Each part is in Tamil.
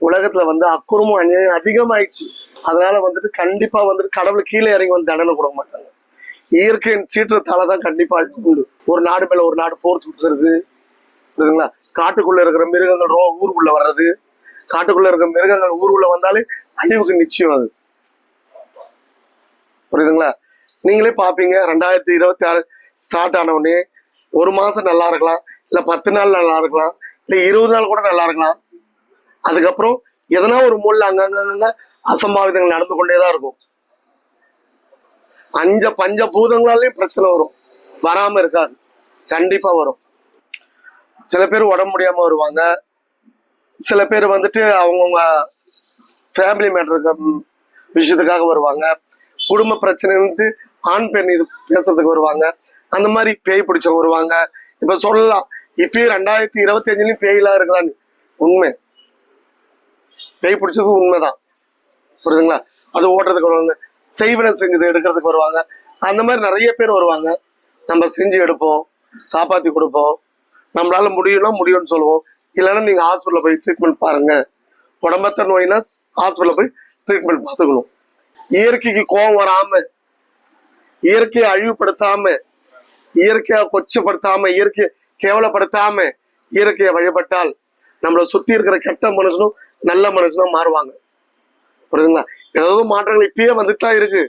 உலகத்துல வந்து அக்குறமும் அநியாயம் அதிகமாயிடுச்சு. அதனால வந்துட்டு கண்டிப்பா வந்துட்டு கடவுள் கீழே இறங்கி வந்து தண்டனை கொடுக்க மாட்டாங்க. இயற்கையின் சீற்றத்தாலதான் கண்டிப்பா உண்டு. ஒரு நாடு மேல ஒரு நாடு போர் தொடுக்கிறது, புரியுதுங்களா? காட்டுக்குள்ள இருக்கிற மிருகங்கள் ஊருக்குள்ள வர்றது, காட்டுக்குள்ள இருக்கிற மிருகங்கள் ஊருக்குள்ள வந்தாலே அழிவுக்கு நிச்சயம் அது. புரியுதுங்களா? நீங்களே பாப்பீங்க, 2026 ஸ்டார்ட் ஆன உடனே ஒரு மாசம் நல்லா இருக்கலாம், இல்ல 10 நாள் நல்லா இருக்கலாம், இல்ல 20 நாள் கூட நல்லா இருக்கலாம். அதுக்கப்புறம் எதனா ஒரு மூலைல அங்கங்க அசம்பாவிதங்கள் நடந்து கொண்டேதான் இருக்கும். பஞ்ச பூதங்களாலையும் பிரச்சனை வரும், வராம இருக்காது, கண்டிப்பா வரும். சில பேர் உடம்பு முடியாம வருவாங்க, சில பேர் வந்துட்டு அவங்கவுங்க ஃபேமிலி மேட்டருக்கு விஷயத்துக்காக வருவாங்க, குடும்ப பிரச்சனை வந்துட்டு ஆண் பெண் இது பேசுறதுக்கு வருவாங்க, அந்த மாதிரி பேய் பிடிச்சவங்க வருவாங்க. இப்ப சொல்லலாம், இப்பயும் 2025 பேயெல்லாம் இருக்குதான்னு. உண்மை, பேய் பிடிச்சது உண்மைதான், புரியுதுங்களா? அது ஓட்டுறதுக்கு வருவாங்க, செய்வன செஞ்சது எடுக்கிறதுக்கு வருவாங்க. அந்த மாதிரி நிறைய பேர் வருவாங்க. நம்ம செஞ்சு எடுப்போம், காப்பாத்தி கொடுப்போம். நம்மளால முடியும்னா முடியும்னு சொல்லுவோம். இல்லைன்னா நீங்க ஹாஸ்பிட்டல்ல போய் ட்ரீட்மெண்ட் பாருங்க. உடம்பத்த நோய்னா ஹாஸ்பிட்டல்ல போய் ட்ரீட்மெண்ட் பார்த்துக்கணும். இயற்கைக்கு கோபம் வராம, இயற்கையை அழிவுபடுத்தாம, இயற்கையை கொச்சப்படுத்தாம, இயற்கையை கேவலப்படுத்தாம இயற்கையை வழிபட்டால் நம்மளை சுத்தி இருக்கிற கெட்ட மனுஷனும் நல்ல மனுஷனும் மாறுவாங்க. புரியுதுங்களா? ஏதாவது மாற்றங்கள் இப்பயே வந்துட்டு தான் இருக்கு.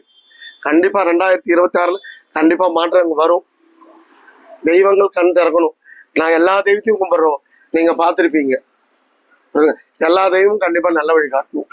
கண்டிப்பா 2026 கண்டிப்பா மாற்றங்கள் வரும். தெய்வங்கள் கண் திறக்கணும். நான் எல்லா தெய்வத்தையும் கும்பிடுறோம், நீங்க பார்த்திருப்பீங்க. எல்லா தெய்வமும் கண்டிப்பா நல்ல வழி காட்டணும்.